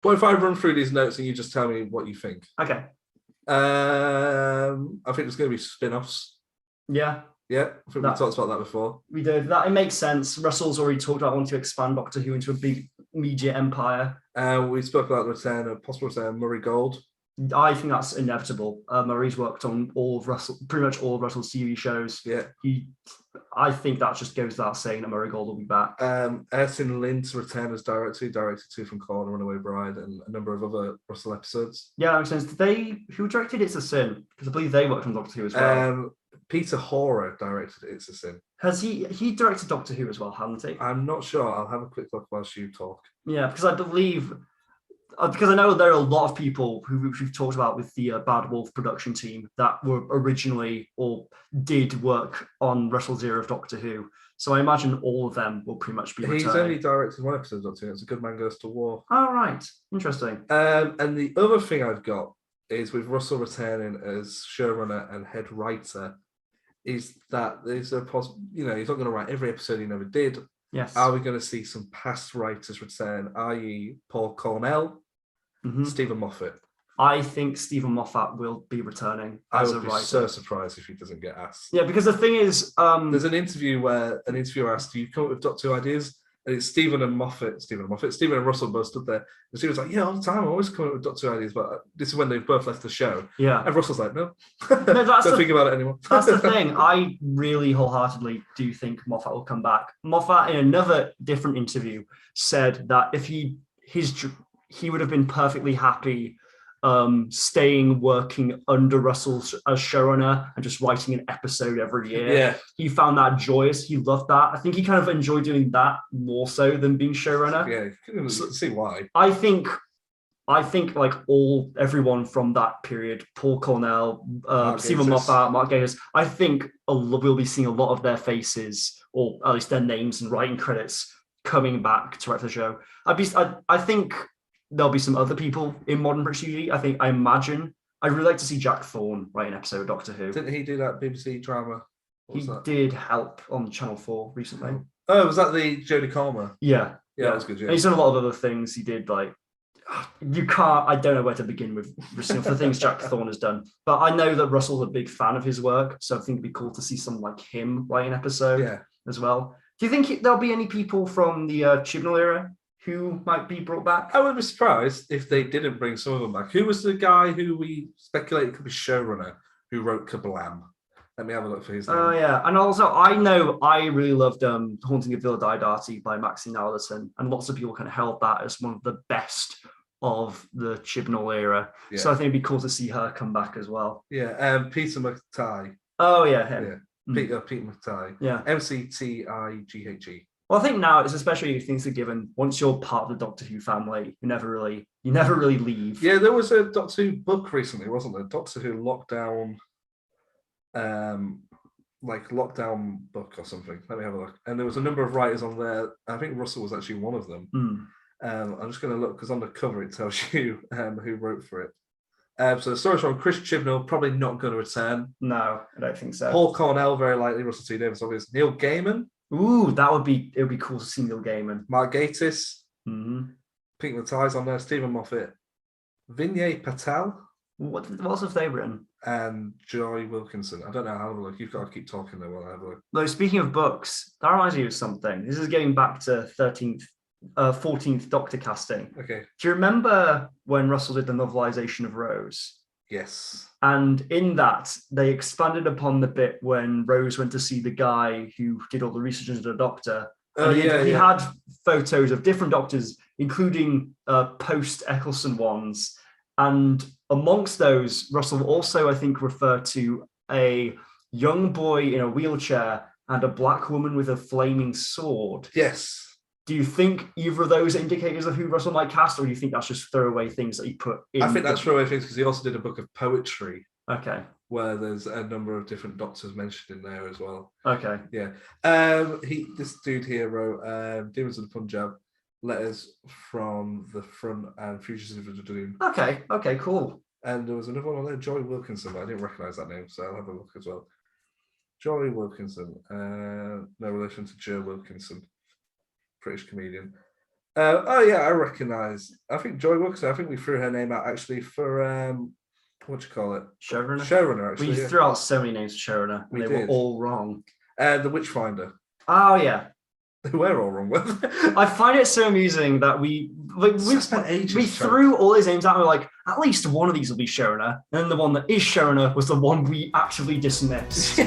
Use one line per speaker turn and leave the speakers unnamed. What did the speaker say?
What if I run through these notes and you just tell me what you think?
Okay.
I think there's going to be spin-offs.
Yeah.
Yeah, I think we talked about that before.
We did. That it makes sense. Russell's already talked about wanting to expand Doctor Who into a big media empire.
We spoke about the possible return of Murray Gold.
I think that's inevitable. Murray's worked on pretty much all of Russell's TV shows.
Yeah.
I think that just goes without saying that Murray Gold will be back.
Ersin Lind's return as director, directed Two from Cornell, Runaway Bride, and a number of other Russell episodes.
Yeah, that makes sense. Who directed It's a Sin? Because I believe they worked on Doctor Who as well.
Peter Horer directed It's a Sin.
Has he directed Doctor Who as well, hasn't he?
I'm not sure. I'll have a quick look whilst you talk.
Yeah, because I know there are a lot of people who we've talked about with the Bad Wolf production team that were originally or did work on Russell's era of Doctor Who. So I imagine all of them will pretty much be returning. He's
only directed one episode of Doctor Who. It's A Good Man Goes to War.
Oh, right. Interesting.
And the other thing I've got is with Russell returning as showrunner and head writer, is that there's a possible, he's not going to write every episode he never did.
Yes.
Are we going to see some past writers return, i.e. Paul Cornell, Stephen Moffat? I
think Stephen Moffat will be returning
as a writer. I would be so surprised if he doesn't get asked.
Yeah, because the thing is...
there's an interview where an interviewer asked, do you come up with Doctor Who ideas? And it's Stephen and Russell both stood there. And Stephen's like, yeah, all the time. I always come up with Doctor Who ideas, but this is when they've both left the show.
Yeah.
And Russell's like, no. Don't think about it anymore.
That's the thing. I really wholeheartedly do think Moffat will come back. Moffat, in another different interview, said that if he would have been perfectly happy staying working under Russell as showrunner and just writing an episode every year.
Yeah.
He found that joyous. He loved that. I think he kind of enjoyed doing that more so than being showrunner.
Yeah, you can see why.
I think like everyone from that period, Paul Cornell, Stephen Moffat, Mark Gatiss, I think we'll be seeing a lot of their faces, or at least their names and writing credits, coming back to write the show. I think there'll be some other people in modern British TV. I imagine. I'd really like to see Jack Thorne write an episode of Doctor Who.
Didn't he do that BBC drama?
He did help on Channel 4 recently.
Oh, was that the Jodie Comer?
Yeah.
Yeah, that was good. Yeah.
And he's done a lot of other things. He did I don't know where to begin with some of the things Jack Thorne has done. But I know that Russell's a big fan of his work, so I think it'd be cool to see someone like him write an episode as well. Do you think there'll be any people from the Chibnall era who might be brought back?
I would be surprised if they didn't bring some of them back. Who was the guy who we speculated could be showrunner who wrote Kablam? Let me have a look for his name.
Oh, yeah. And also, I know I really loved Haunting of Villa Diodati by Maxine Alderton, and lots of people kind of held that as one of the best of the Chibnall era. Yeah. So I think it'd be cool to see her come back as well.
Yeah, Peter McTighe.
Oh, yeah, him.
Yeah. Peter McTighe.
Yeah.
McTighe.
Well, I think now it's especially if things are given. Once you're part of the Doctor Who family, you never really leave.
Yeah, there was a Doctor Who book recently, wasn't there? Doctor Who lockdown, lockdown book or something. Let me have a look. And there was a number of writers on there. I think Russell was actually one of them. I'm just going to look because on the cover it tells you who wrote for it. So the story's from Chris Chibnall, probably not going to return.
No, I don't think so.
Paul Cornell, very likely. Russell T Davies, obviously. Neil Gaiman.
Ooh, it would be cool to see Neil Gaiman.
Mark Gatiss. Pete Matthijs on there. Stephen Moffat. Vinay Patel.
What else have they written?
And Joy Wilkinson. I don't know how to look. You've got to keep talking though while I have a look.
No, speaking of books, that reminds me of something. This is getting back to 14th Doctor casting.
Okay.
Do you remember when Russell did the novelization of Rose?
Yes.
And in that, they expanded upon the bit when Rose went to see the guy who did all the research into the Doctor. He had photos of different Doctors, including post-Eccleston ones. And amongst those, Russell also, I think, referred to a young boy in a wheelchair and a black woman with a flaming sword.
Yes.
Do you think either of those are indicators of who Russell might cast, or do you think that's just throwaway things that he put in?
I think that's throwaway things because he also did a book of poetry.
Okay.
Where there's a number of different Doctors mentioned in there as well.
Okay.
Yeah. This dude here wrote Demons of the Punjab, Letters from the Front, and Fugitives of the Doom.
Okay, cool.
And there was another one on there, Joy Wilkinson, but I didn't recognise that name, so I'll have a look as well. Joy Wilkinson, no relation to Joe Wilkinson. British comedian. Oh yeah, I recognise. I think Joy Wilkinson. I think we threw her name out actually for what do you call it?
Showrunner.
Showrunner. Actually,
we threw out so many names for showrunner, and they were all wrong.
The Witchfinder.
Oh yeah.
We're all wrong with.
I find it so amusing that we
spent ages.
We threw all these names out. And we're like, at least one of these will be showrunner, and then the one that is showrunner was the one we actively dismissed.